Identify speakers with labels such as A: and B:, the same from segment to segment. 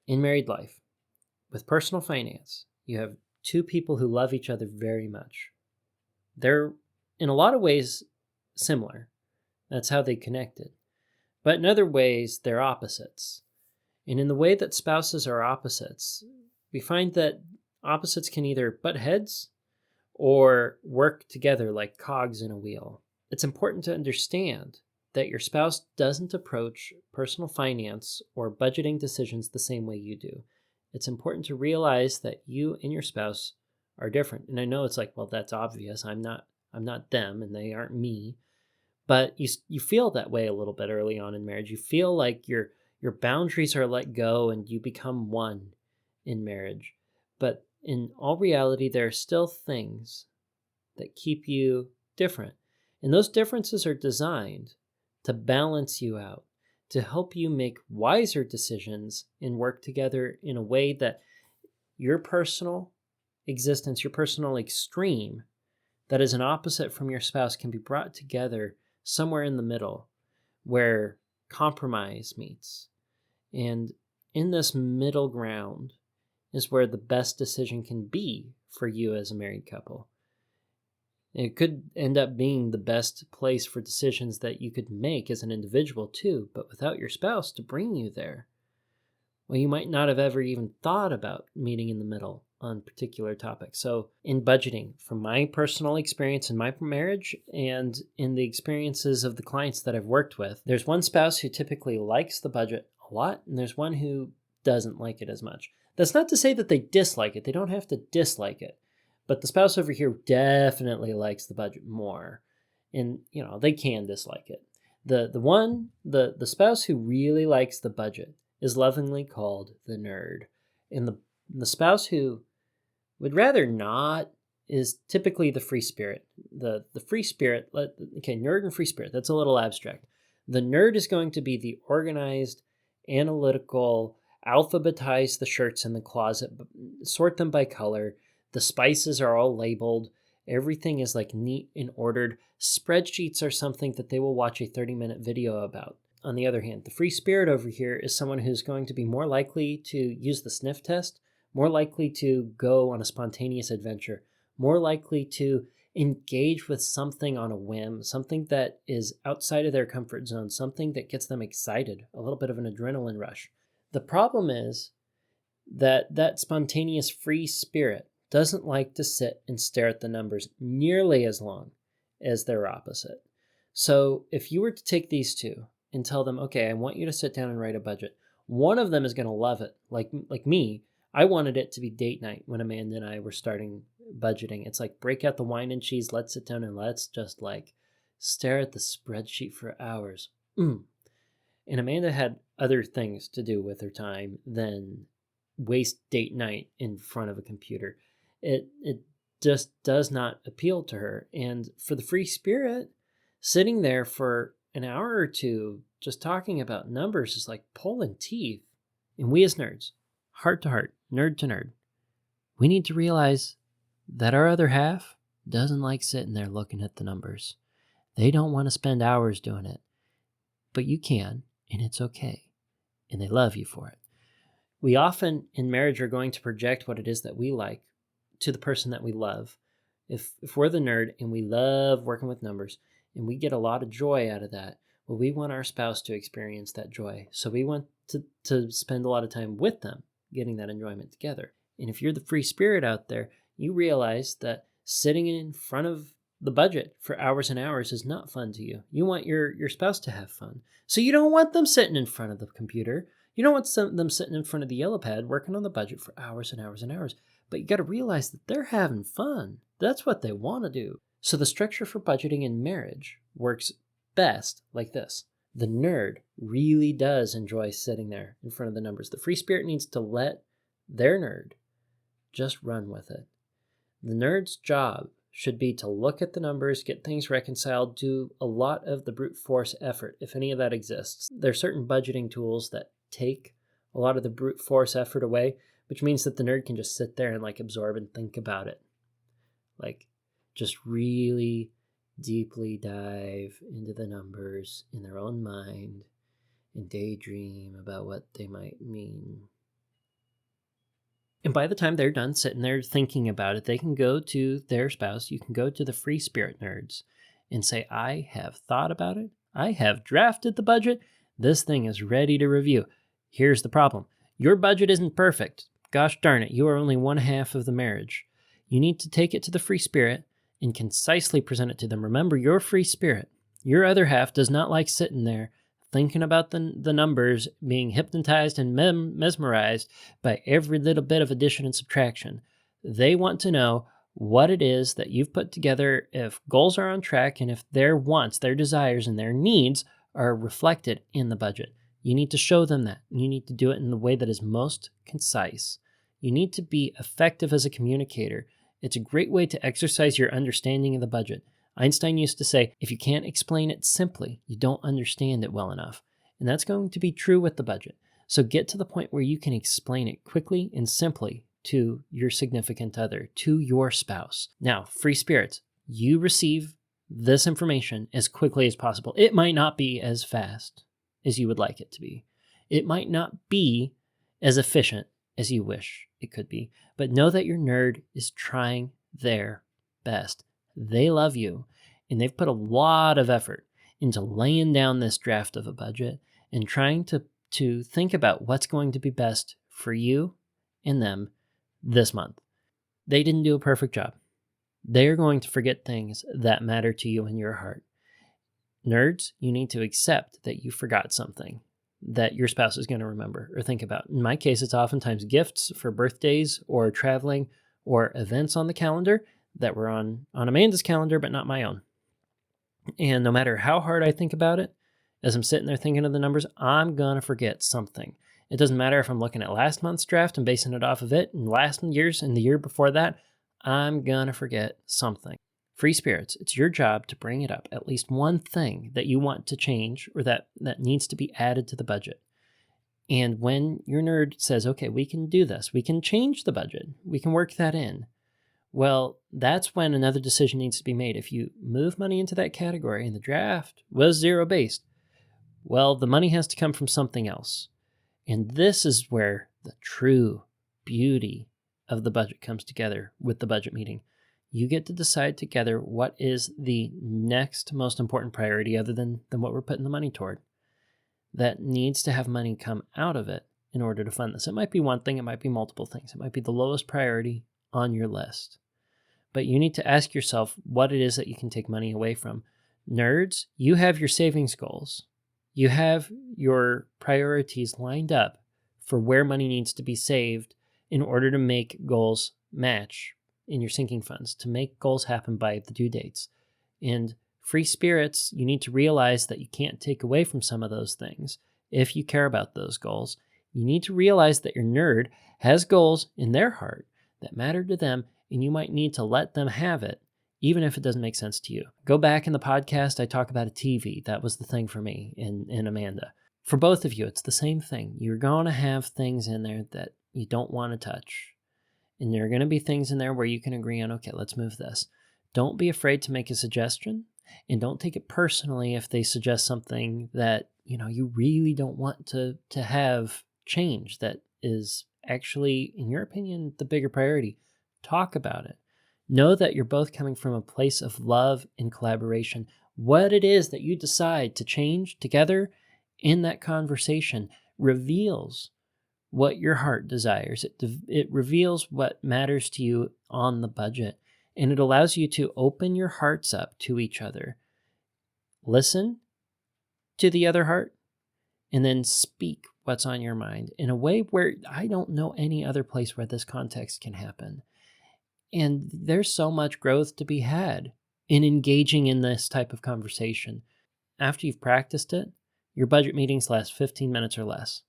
A: In married life, with personal finance, you have two people who love each other very much. They're, in a lot of ways, similar. That's how they connected. But in other ways, they're opposites. And in the way that spouses are opposites, we find that opposites can either butt heads or work together like cogs in a wheel. It's important to understand that your spouse doesn't approach personal finance or budgeting decisions the same way you do. It's important to realize that you and your spouse are different. And I know it's like, well, that's obvious. I'm not them and they aren't me. But you feel that way a little bit early on in marriage. You feel like your boundaries are let go and you become one in marriage. But in all reality, there are still things that keep you different. And those differences are designed to balance you out, to help you make wiser decisions and work together in a way that your personal existence, your personal extreme, that is an opposite from your spouse, can be brought together somewhere in the middle where compromise meets. And in this middle ground is where the best decision can be for you as a married couple. It could end up being the best place for decisions that you could make as an individual too, but without your spouse to bring you there, well, you might not have ever even thought about meeting in the middle on particular topics. So in budgeting, from my personal experience in my marriage and in the experiences of the clients that I've worked with, there's one spouse who typically likes the budget a lot, and there's one who doesn't like it as much. That's not to say that they dislike it. They don't have to dislike it. But the spouse over here definitely likes the budget more. And, they can dislike it. The spouse who really likes the budget is lovingly called the nerd. And the spouse who would rather not is typically the free spirit. The free spirit, nerd and free spirit, that's a little abstract. The nerd is going to be the organized, analytical, alphabetize the shirts in the closet, sort them by color. The spices are all labeled. Everything is like neat and ordered. Spreadsheets are something that they will watch a 30-minute video about. On the other hand, the free spirit over here is someone who's going to be more likely to use the sniff test, more likely to go on a spontaneous adventure, more likely to engage with something on a whim, something that is outside of their comfort zone, something that gets them excited, a little bit of an adrenaline rush. The problem is that spontaneous free spirit doesn't like to sit and stare at the numbers nearly as long as their opposite. So if you were to take these two and tell them, okay, I want you to sit down and write a budget, one of them is going to love it. Like me, I wanted it to be date night when Amanda and I were starting budgeting. It's like, break out the wine and cheese, let's sit down and let's just stare at the spreadsheet for hours. And Amanda had other things to do with her time than waste date night in front of a computer. It just does not appeal to her. And for the free spirit, sitting there for an hour or two just talking about numbers is like pulling teeth. And we as nerds, heart to heart, nerd to nerd, we need to realize that our other half doesn't like sitting there looking at the numbers. They don't want to spend hours doing it. But you can, and it's okay. And they love you for it. We often in marriage are going to project what it is that we like to the person that we love. If we're the nerd and we love working with numbers and we get a lot of joy out of that, well, we want our spouse to experience that joy. So we want to spend a lot of time with them, getting that enjoyment together. And if you're the free spirit out there, you realize that sitting in front of the budget for hours and hours is not fun to you. You want your spouse to have fun. So you don't want them sitting in front of the computer. You don't want them sitting in front of the yellow pad working on the budget for hours and hours and hours. But you got to realize that they're having fun. That's what they want to do. So the structure for budgeting in marriage works best like this. The nerd really does enjoy sitting there in front of the numbers. The free spirit needs to let their nerd just run with it. The nerd's job should be to look at the numbers, get things reconciled, do a lot of the brute force effort, if any of that exists. There are certain budgeting tools that take a lot of the brute force effort away, which means that the nerd can just sit there and absorb and think about it. Just really deeply dive into the numbers in their own mind and daydream about what they might mean. And by the time they're done sitting there thinking about it, they can go to their spouse. You can go to the free spirit nerds and say, I have thought about it. I have drafted the budget. This thing is ready to review. Here's the problem. Your budget isn't perfect. Gosh darn it, you are only one half of the marriage. You need to take it to the free spirit and concisely present it to them. Remember, your free spirit, your other half, does not like sitting there thinking about the numbers, being hypnotized and mesmerized by every little bit of addition and subtraction. They want to know what it is that you've put together, if goals are on track, and if their wants, their desires, and their needs are reflected in the budget. You need to show them that. You need to do it in the way that is most concise. You need to be effective as a communicator. It's a great way to exercise your understanding of the budget. Einstein used to say, if you can't explain it simply, you don't understand it well enough. And that's going to be true with the budget. So get to the point where you can explain it quickly and simply to your significant other, to your spouse. Now, free spirits, you receive this information as quickly as possible. It might not be as fast as you would like it to be. It might not be as efficient as you wish it could be. But know that your nerd is trying their best. They love you, and they've put a lot of effort into laying down this draft of a budget and trying to think about what's going to be best for you and them this month. They didn't do a perfect job. They're going to forget things that matter to you in your heart. Nerds, you need to accept that you forgot something that your spouse is going to remember or think about. In my case, it's oftentimes gifts for birthdays or traveling or events on the calendar that were on Amanda's calendar, but not my own. And no matter how hard I think about it, as I'm sitting there thinking of the numbers, I'm going to forget something. It doesn't matter if I'm looking at last month's draft and basing it off of it, and last year's and the year before that, I'm going to forget something. Free spirits, it's your job to bring it up, at least one thing that you want to change or that needs to be added to the budget. And when your nerd says, okay, we can do this, we can change the budget, we can work that in, well, that's when another decision needs to be made. If you move money into that category and the draft was zero-based, well, the money has to come from something else. And this is where the true beauty of the budget comes together with the budget meeting. You get to decide together what is the next most important priority other than what we're putting the money toward that needs to have money come out of it in order to fund this. It might be one thing, it might be multiple things. It might be the lowest priority on your list. But you need to ask yourself what it is that you can take money away from. Nerds, you have your savings goals. You have your priorities lined up for where money needs to be saved in order to make goals match in your sinking funds, to make goals happen by the due dates. And free spirits, you need to realize that you can't take away from some of those things if you care about those goals. You need to realize that your nerd has goals in their heart that matter to them, and you might need to let them have it, even if it doesn't make sense to you. Go back in the podcast, I talk about a TV. That was the thing for me in Amanda. For both of you, it's the same thing. You're going to have things in there that you don't want to touch. And there are going to be things in there where you can agree on, okay, let's move this. Don't be afraid to make a suggestion, and don't take it personally if they suggest something that, you really don't want to have change that is actually, in your opinion, the bigger priority. Talk about it. Know that you're both coming from a place of love and collaboration. What it is that you decide to change together in that conversation reveals what your heart desires. It reveals what matters to you on the budget, and it allows you to open your hearts up to each other. Listen to the other heart, and then speak what's on your mind in a way where I don't know any other place where this context can happen. And there's so much growth to be had in engaging in this type of conversation. After you've practiced it, your budget meetings last 15 minutes or less.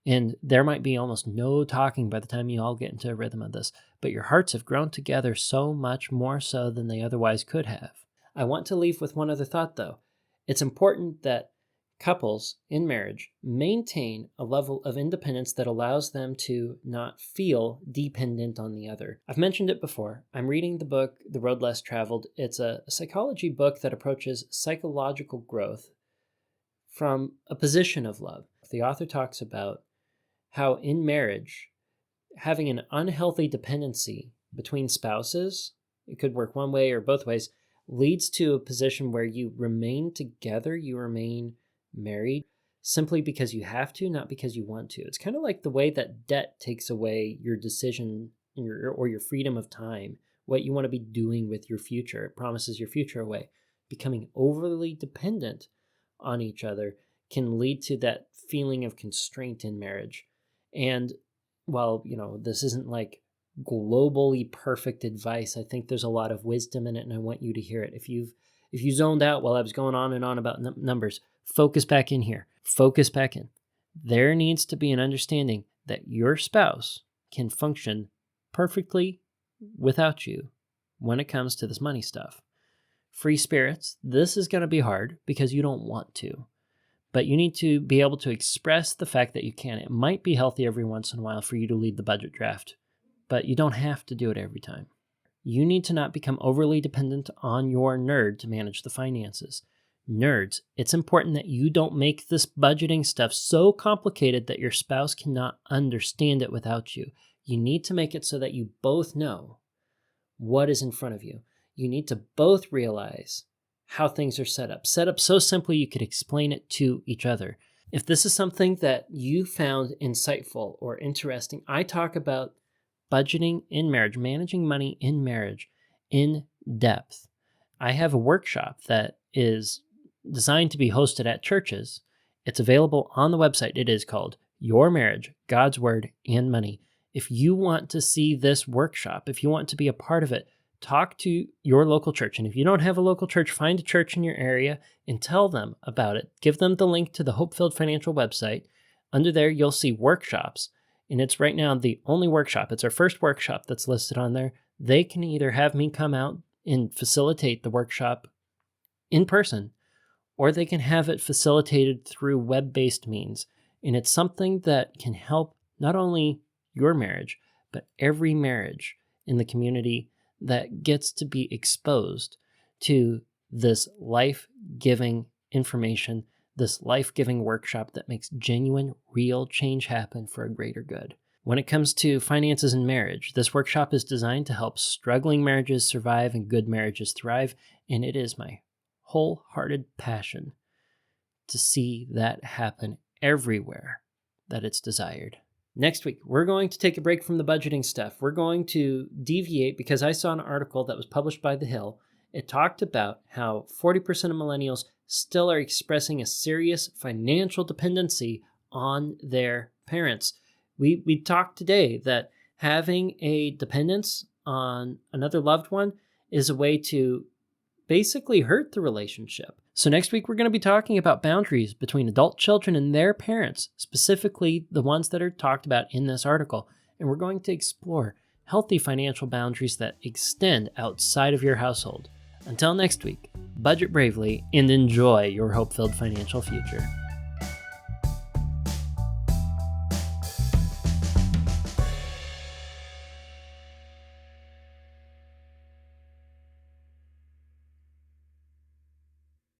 A: And there might be almost no talking by the time you all get into a rhythm of this, but your hearts have grown together so much more so than they otherwise could have. I want to leave with one other thought, though. It's important that couples in marriage maintain a level of independence that allows them to not feel dependent on the other. I've mentioned it before. I'm reading the book, The Road Less Traveled. It's a psychology book that approaches psychological growth from a position of love. The author talks about how in marriage, having an unhealthy dependency between spouses, it could work one way or both ways, leads to a position where you remain together, you remain married, simply because you have to, not because you want to. It's kind of like the way that debt takes away your decision or your freedom of time, what you want to be doing with your future. It promises your future away. Becoming overly dependent on each other can lead to that feeling of constraint in marriage. And while, this isn't like globally perfect advice, I think there's a lot of wisdom in it, and I want you to hear it. If you zoned out while I was going on and on about numbers, focus back in here. Focus back in. There needs to be an understanding that your spouse can function perfectly without you when it comes to this money stuff. Free spirits, this is going to be hard because you don't want to. But you need to be able to express the fact that you can. It might be healthy every once in a while for you to lead the budget draft, but you don't have to do it every time. You need to not become overly dependent on your nerd to manage the finances. Nerds, it's important that you don't make this budgeting stuff so complicated that your spouse cannot understand it without you. You need to make it so that you both know what is in front of you. You need to both realize how things are set up so simply you could explain it to each other. If this is something that you found insightful or interesting, I talk about budgeting in marriage, managing money in marriage in depth. I have a workshop that is designed to be hosted at churches. It's available on the website. It is called Your Marriage, God's Word, and Money. If you want to see this workshop, if you want to be a part of it, talk to your local church. And if you don't have a local church, find a church in your area and tell them about it. Give them the link to the HopeFilled Financial website. Under there, you'll see workshops. And it's right now the only workshop. It's our first workshop that's listed on there. They can either have me come out and facilitate the workshop in person, or they can have it facilitated through web-based means. And it's something that can help not only your marriage, but every marriage in the community that gets to be exposed to this life-giving information, this life-giving workshop that makes genuine, real change happen for a greater good. When it comes to finances and marriage, this workshop is designed to help struggling marriages survive and good marriages thrive, and it is my wholehearted passion to see that happen everywhere that it's desired. Next week, we're going to take a break from the budgeting stuff. We're going to deviate because I saw an article that was published by The Hill. It talked about how 40% of millennials still are expressing a serious financial dependency on their parents. We talked today that having a dependence on another loved one is a way to basically hurt the relationship. So next week, we're going to be talking about boundaries between adult children and their parents, specifically the ones that are talked about in this article. And we're going to explore healthy financial boundaries that extend outside of your household. Until next week, budget bravely and enjoy your hope-filled financial future.